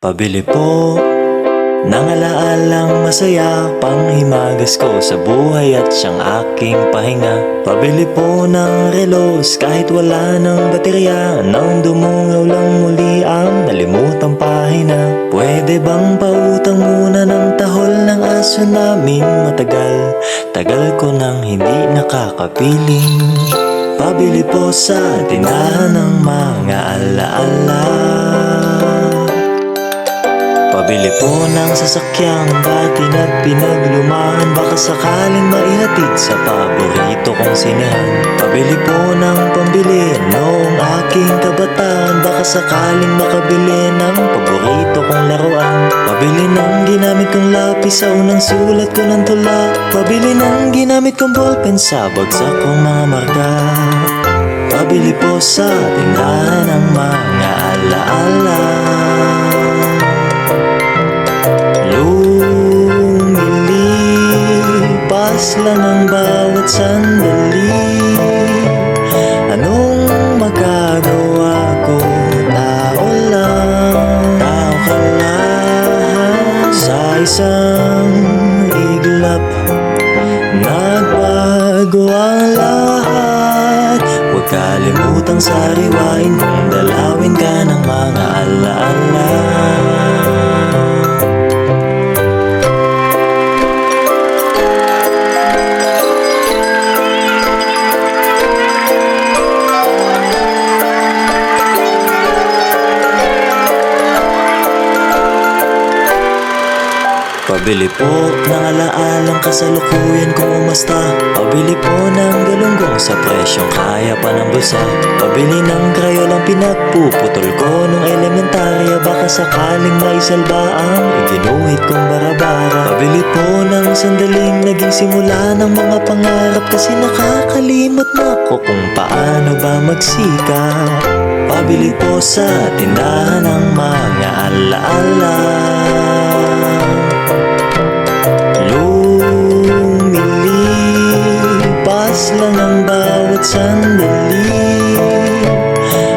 Pabili po ng alaalang masaya, panghimagas ko sa buhay at siyang aking pahinga. Pabili po ng relos kahit wala ng baterya, nang dumungaw lang muli ang nalimutang pahina. Pwede bang pautang muna ng tahol ng aso naming matagal? Tagal ko nang hindi nakakapiling. Pabili po sa tindahan ng mga alaala. Pabili po ng sasakyang dati na pinaglumaan, baka sakaling maihatid sa paborito kong sinehan. Pabili po ng pambili noong aking kabataan, baka sakaling makabili ng paborito kong laruan. Pabili ng ginamit kong lapis sa unang sulat ko ng tula. Pabili ng ginamit kong ballpen sa bagsak kong mga marka. Pabili po sa tindahan ng mga alaala. Lumilipas lang ang bawat sandali. Anong magagawa ko? Tao lang, tao ka lang. Sa isang iglap, nagbago ang lahat. Huwag kalimutang sariwain kung dalawin ka ng mga alaala. Pabili po ng alaalang kasalukuyan kung umasta. Pabili po ng galunggong sa presyong kaya pa ng bulsa. Pabili ng krayolang pinagpuputol ko nung elementarya, baka sakaling maisalba ang iginuhit kong barabara. Pabili po ng sandaling naging simula ng mga pangarap, kasi nakakalimot na ko kung paano ba magsikap. Pabili po sa tindahan ng mga alaala. Lumilipas lang ang bawat sandali.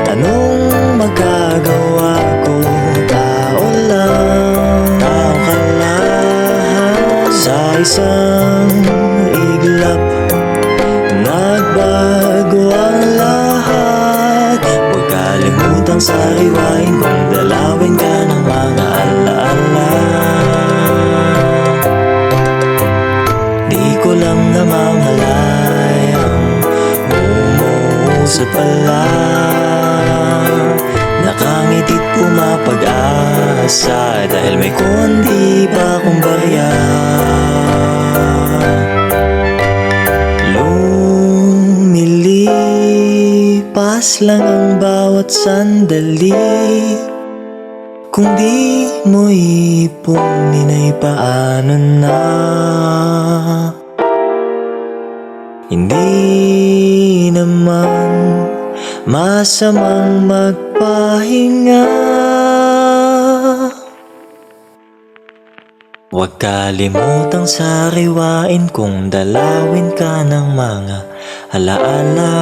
Anong magagawa ko? Tao lang, tao ka lang. Sa isang iglap, nagbago ang lahat. Huwag kalimutang sariwain kung dalawin ka ng mga alaala. Di ko lang namamalayang umuusap pala. Nakangiti't pumapag-asa dahil may kundi pa akong barya. Lumilipas lang ang bawat sandali. Kung di mo ipunin ay paano na? Hindi naman masamang magpahinga. Huwag kalimutang sariwain kung dalawin ka ng mga alaala.